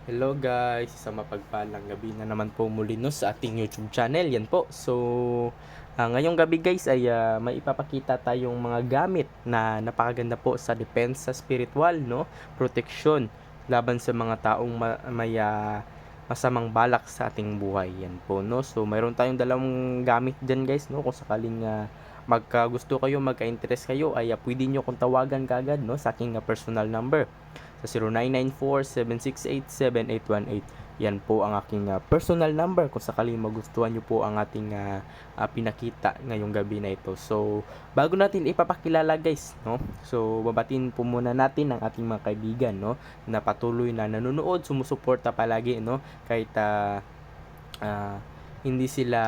Hello guys, isang mapagpalang gabi na naman po muli no sa ating YouTube channel. Yan po. Ngayong gabi guys ay may ipapakita tayong mga gamit na napakaganda po sa depensa spiritual, no? Proteksyon laban sa mga taong may masamang balak sa ating buhay. Yan po, no? So, mayroon tayong dalawang gamit diyan guys, no? Kung sakaling magkagusto kayo, magka-interest kayo, ay pwede nyo kong tawagan kagad, no? Sa aking personal number sa 0994-768-7818. Yan po ang aking personal number kung sakaling magustuhan nyo po ang ating pinakita ngayong gabi na ito. So, bago natin ipapakilala guys, no? So, babatiin po muna natin ang ating mga kaibigan, no? Na patuloy na nanonood, sumusuporta palagi, no? Kahit hindi sila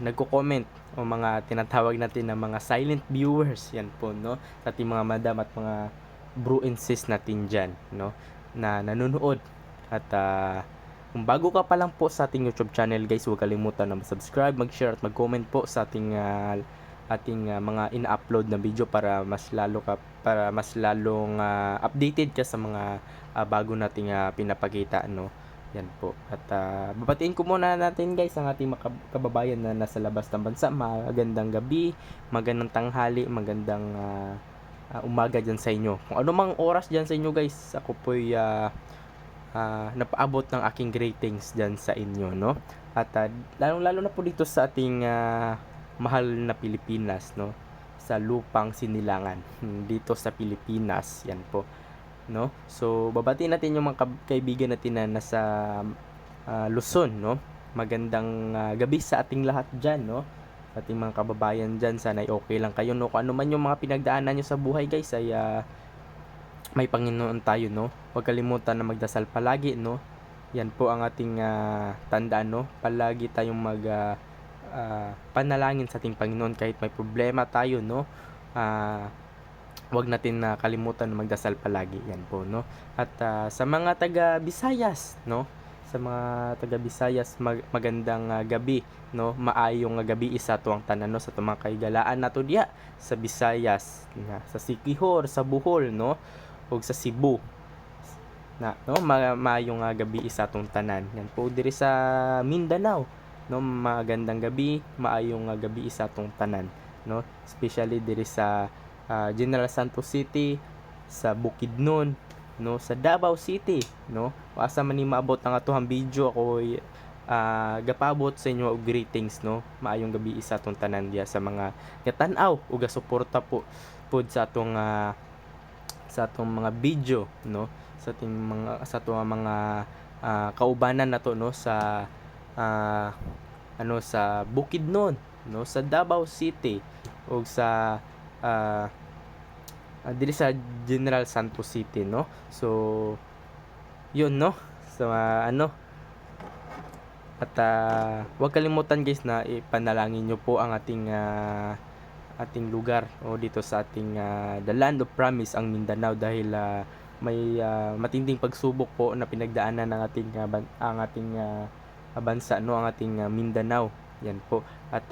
nagko-comment o mga tinatawag natin na mga silent viewers. Yan po, no? Sa ating mga madam at mga bro and sis natin dyan, no? Na nanonood. At kung bago ka pa lang po sa ating YouTube channel guys, huwag kalimutan na mag-subscribe, mag-share at mag-comment po sa ating mga ina-upload na video para mas lalong updated ka sa mga bago nating pinapakita, no? Yan po. At babatiin ko muna natin guys ang ating mga kababayan na nasa labas ng bansa. Magandang gabi, magandang tanghali, magandang umaga dyan sa inyo. Kung ano mang oras dyan sa inyo guys, ako po'y napaabot ng aking greetings dyan sa inyo, no? At lalong-lalo na po dito sa ating mahal na Pilipinas, no? Sa lupang sinilangan dito sa Pilipinas, yan po, no? So, babatiin natin yung mga kaibigan natin na nasa Luzon, no? Magandang gabi sa ating lahat dyan, no? Ating mga kababayan dyan, sana ay okay lang kayo, no? Kung ano man yung mga pinagdaanan nyo sa buhay guys, ay may Panginoon tayo, no? Huwag kalimutan na magdasal palagi, no? Yan po ang ating tandaan, no? Palagi tayong panalangin sa ating Panginoon kahit may problema tayo, no? Huwag natin kalimutan na magdasal palagi, yan po, no? At sa mga taga Visayas, no? Sa mga taga Visayas, magandang gabi, no? Maayong gabi isa tuang tanan, no? Sa tumang kaigalaan nato diya sa Visayas, sa Siquijor, sa Bohol, no? O sa Cebu na, no? Maayong gabi isa tong tanan. Yan po diri sa Mindanao, no? Magandang gabi, maayong gabi isa tong tanan, no? Especially diri sa General Santos City, sa Bukidnon, no? Sa Davao City, no? Asa man ni maabot ang atohang video, ako gapabot sa inyo og greetings, no? Maayong gabi isa tong tanan diya sa mga gatan-aw ug gasuporta po pod sa atong mga video, no? Sa atong mga kaubanan nato, no? Sa sa Bukidnon, no? Sa Davao City ug sa dili sa General Santos City, no? So, yun, no? So, at huwag kalimutan guys na ipanalangin nyo po ang ating lugar o dito sa ating the land of promise, ang Mindanao, dahil may matinding pagsubok po na pinagdaanan ng ating bansa, no? Ang ating Mindanao, yan po. At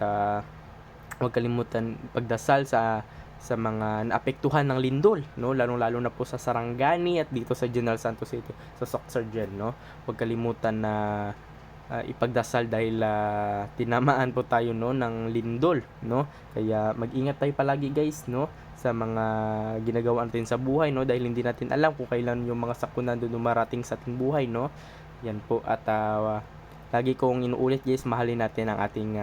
huwag kalimutan pagdasal sa mga naapektuhan ng lindol, no? Lalong-lalo na po sa Sarangani at dito sa General Santos City, sa Soccergen, no? Huwag kalimutan na ipagdasal dahil tinamaan po tayo, no, ng lindol, no? Kaya mag-ingat tayo palagi guys, no, sa mga ginagawa natin sa buhay, no, dahil hindi natin alam kung kailan yung mga sakunan doon dumarating sa ating buhay, no? Yan po. At lagi kong inuulit guys, mahalin natin ang ating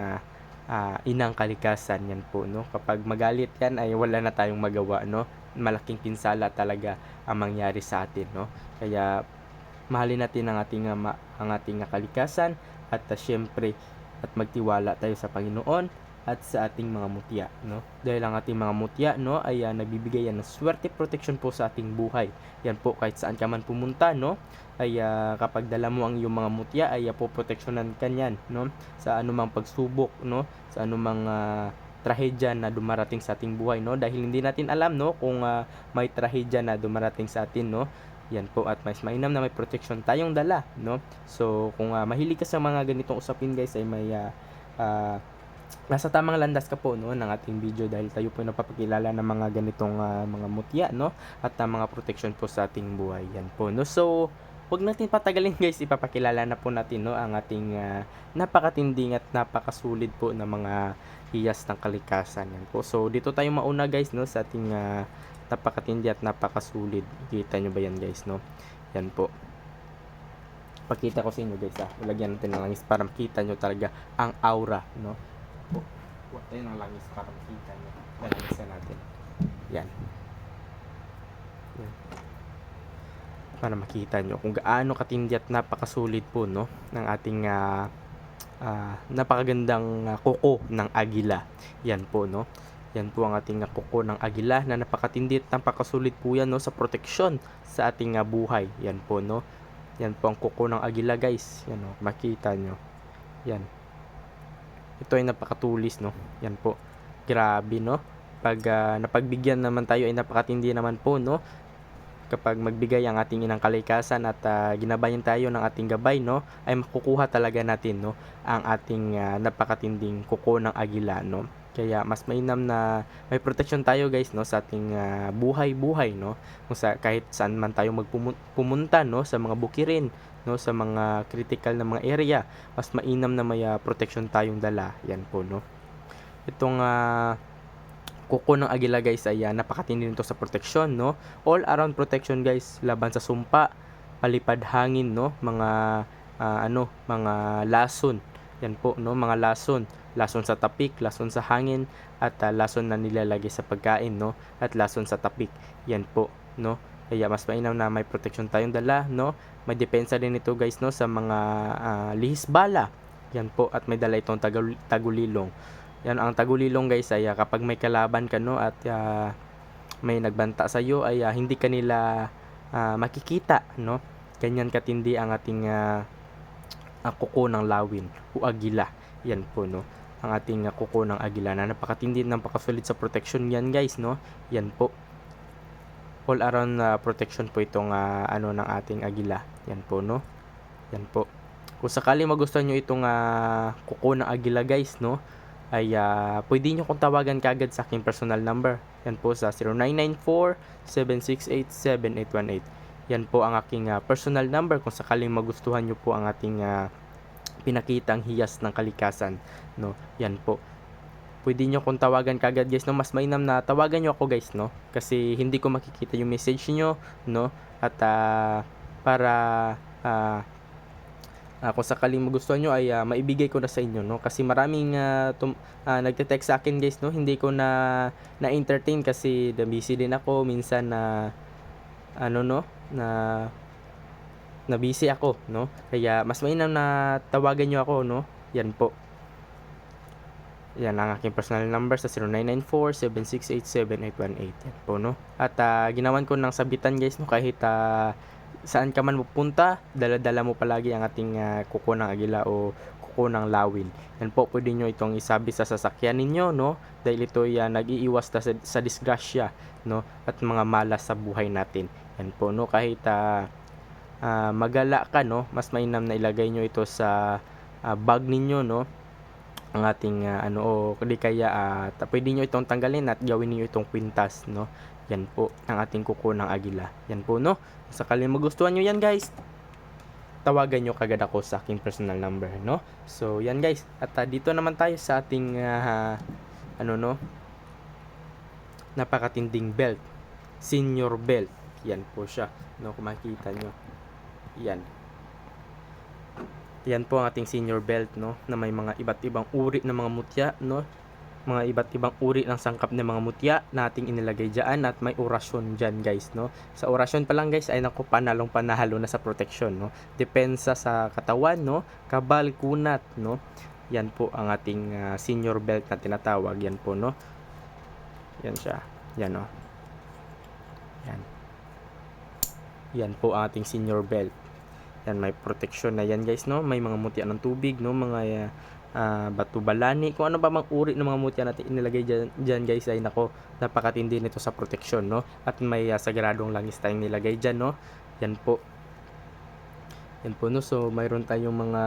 inang kalikasan, yan po, no? Kapag magalit yan ay wala na tayong magawa, no? Malaking pinsala talaga ang mangyari sa atin, no? Kaya mahalin natin ang ating kalikasan at syempre at magtiwala tayo sa Panginoon at sa ating mga mutya, no? Dahil ang ating mga mutya, no, ay nagbibigay yan ng swerte, protection po sa ating buhay. Yan po, kahit saan ka man pumunta, no, ay kapag dala mo ang iyong mga mutya ay poproteksyonan ka niyan, no, sa anumang pagsubok, no, sa anumang trahedya na dumarating sa ating buhay, no, dahil hindi natin alam, no, kung may trahedya na dumarating sa atin, no. Yan po, at mas mainam na may protection tayong dala, no. So kung mahilig ka sa mga ganitong usapin guys, ay may nasa tamang landas ka po, no, ng ating video, dahil tayo po napapakilala ng mga ganitong mga mutya, no, at mga protection po sa ating buhay. Yan po, no. So wag natin patagalin guys, ipapakilala na po natin, no, ang ating napakatinding at napakasulit po na mga hiyas ng kalikasan. Yan po. So dito tayo mauna guys, no, sa ating napakatindi at napakasulit. Kita nyo ba yan guys, no? Yan po. Pakita ko sa inyo guys, ilagyan natin ng langis para makita nyo talaga ang aura, no? Huwag tayo ng langis para makita nyo. Langisan natin. Yan. Yan. Para makita nyo kung gaano katindi at napakasulit po, no, ng ating napakagandang kuko ng agila. Yan po, no. Yan po ang ating kuko ng agila na napakatindi at napakasulit po yan, no, sa proteksyon sa ating buhay. Yan po, no. Yan po ang kuko ng agila guys. Yan, no, makita nyo. Yan. Ito ay napakatulis, no. Yan po. Grabe, no. Pag napagbigyan naman tayo ay napakatindi naman po, no. Kapag magbigay ang ating inang kalikasan at ginabayan tayo ng ating gabay, no, ay makukuha talaga natin, no, ang ating napakatinding kuko ng agila, no. Kaya mas mainam na may protection tayo guys, no, sa ating buhay-buhay, no, kung kahit saan man tayo pumunta, no, sa mga bukirin, no, sa mga critical na mga area, mas mainam na may protection tayong dala. Yan po, no. Itong kuko ng agila guys ay napakatindi nito sa proteksyon, no. All around protection guys, laban sa sumpa, palipad hangin, no, mga mga lason. Yan po, no, mga lason sa tapik, lason sa hangin, at lason na nilalagay sa pagkain, no, at lason sa tapik. Yan po, no. Kaya mas mainam na may protection tayong dala, no. May depensa din ito guys, no, sa mga lihis bala. Yan po, at may dala itong tagulilong. Yan ang tagulilong guys ay kapag may kalaban ka, no, at may nagbanta sa iyo ay hindi kanila makikita, no. Ganyan katindi ang ating kuko ng lawin o agila. Yan po, no, ang ating kuko ng agila na napakatindi, napakasulit sa protection yan guys, no. Yan po, all around protection po itong ng ating agila. Yan po, no. Yan po. Kung sakali magustuhan nyo itong kuko ng agila guys, no, ay pwede nyo kong tawagan kagad sa aking personal number. Yan po sa 0994-768-7818. Yan po ang aking personal number kung sakaling magustuhan nyo po ang ating pinakitang hiyas ng kalikasan, no. Yan po. Pwede nyo kong tawagan kagad guys, no. Mas mainam na tawagan nyo ako guys, no, kasi hindi ko makikita yung message nyo, no. At para kung sakaling magustuhan nyo ay maibigay ko na sa inyo, no, kasi maraming nagte-text sa akin guys, no. Hindi ko na-entertain kasi busy din ako minsan na na busy ako, no. Kaya mas mainam na tawagan nyo ako, no. Yan po. Yan ang aking personal number sa 0994-768-7818. Yan po, no. At ginawan ko ng sabitan guys, no, kahit saan ka man pupunta, dala-dala mo palagi ang ating kuko ng agila o kuko ng lawin. Yan po, pwede nyo itong isabi sa sasakyan ninyo, no, dahil ito ay nag-iiwas sa disgrasya, no, at mga malas sa buhay natin. Yan po, no, kahit magala ka, no, mas mainam na ilagay nyo ito sa bag ninyo, no, ang ating o di kaya pwede nyo itong tanggalin at gawin niyo itong kwintas, no. Yan po ang ating kuko ng agila. Yan po, no. Sakaling magustuhan nyo yan guys, tawagan nyo kagad ako sa aking personal number, no. So yan guys, at dito naman tayo sa ating napakatinding belt, senior belt. Yan po siya, no, kung makikita nyo. Yan po ang ating senior belt, no, na may mga iba't ibang uri ng mga mutya, no, mga iba't ibang uri ng sangkap ng mga mutya na ating inilagay dyan, at may orasyon dyan guys, no. Sa orasyon pa lang guys ay naku, panalo na sa protection, no. Depensa sa katawan, no, kabal, kunat, no. Yan po ang ating senior belt na tinatawag. Yan po, no. Yan siya. Yan, no. Yan po ang ating senior belt. Yan, may protection na yan guys, no. May mga mutya ng tubig, no, mga batu balani, kung ano ba mang uri ng mga mutya natin inilagay dyan guys ay nako, napakatindi nito sa protection, no. At may sagradong langis tayong nilagay dyan, no. Yan po, no. So mayroon tayong mga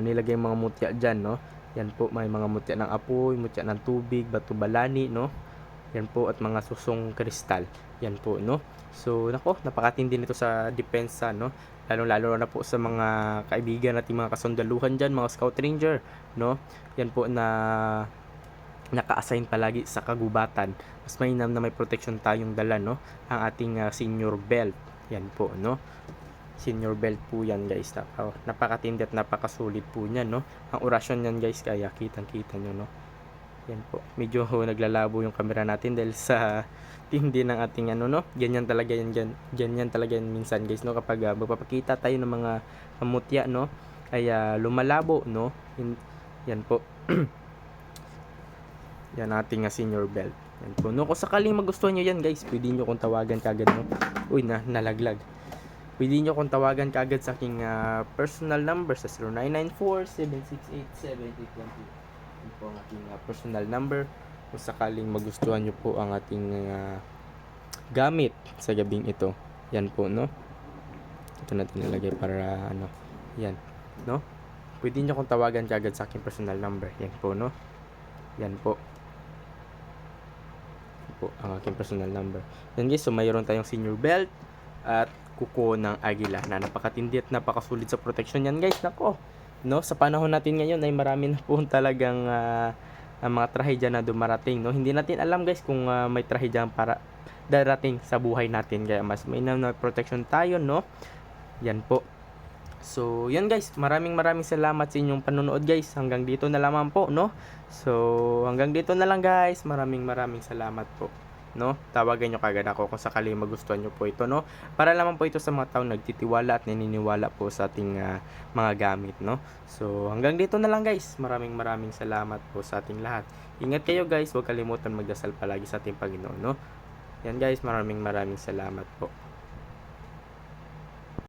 nilagay mga mutya dyan, no. Yan po, may mga mutya ng apoy, mutya ng tubig, batu balani, no. yan po, at mga susong kristal, yan po, no. So nako, napakatindi nito sa depensa, no, lalong-lalo na po sa mga kaibigan nating mga kasundaluhan diyan, mga scout ranger, no, yan po na naka-assign palagi sa kagubatan. Mas mainam na may protection tayong dala, no, ang ating senior belt, yan po, no. Senior belt po yan guys, napakatindi at napakasulit po niyan, no. Ang orasyon niyan guys, kaya kitang-kita nyo, no. Yan po, medyo naglalabo yung camera natin dahil sa tindi ng ating ano, no. Ganyan talaga yan, ganyan talaga yan minsan guys, no, kapag magpapakita tayo ng mga mutya, no, ay lumalabo, no. Yan po. Yan ating senior belt. Yan po, no. Kung sakaling magustuhan nyo yan guys, pwede nyo kong tawagan kagad, no. Uy, nalaglag. Pwede nyo kong tawagan kagad sa aking personal number sa 0994-768-7820. Yan po ang aking personal number. Kung sakaling magustuhan nyo po ang ating gamit sa gabing ito. Yan po, no. Ito natin nilagay para ano. Yan, no. Pwede nyo kong tawagan kagad sa aking personal number. Yan po, no. Yan po. Yan po ang aking personal number. Yan guys, so mayroon tayong senior belt at kuko ng agila na napakatindi at napakasulit sa protection yan guys. Nako, no, sa panahon natin ngayon ay marami na po talagang mga trahedya na dumarating, no. Hindi natin alam guys kung may trahedya para darating sa buhay natin, kaya mas mainam na protection tayo, no. Yan po. So yan guys, maraming salamat sa inyong panonood guys. Hanggang dito na lamang po, no. So hanggang dito na lang guys. Maraming salamat po, no. Tawagan nyo kagad ako kung sakali magustuhan nyo po ito, no. Para naman po ito sa mga taong nagtitiwala at naniniwala po sa ating mga gamit, no. So hanggang dito na lang guys. Maraming salamat po sa ating lahat. Ingat kayo guys, huwag kalimutan magdasal palagi sa ating Panginoon, no. Yan guys, maraming salamat po.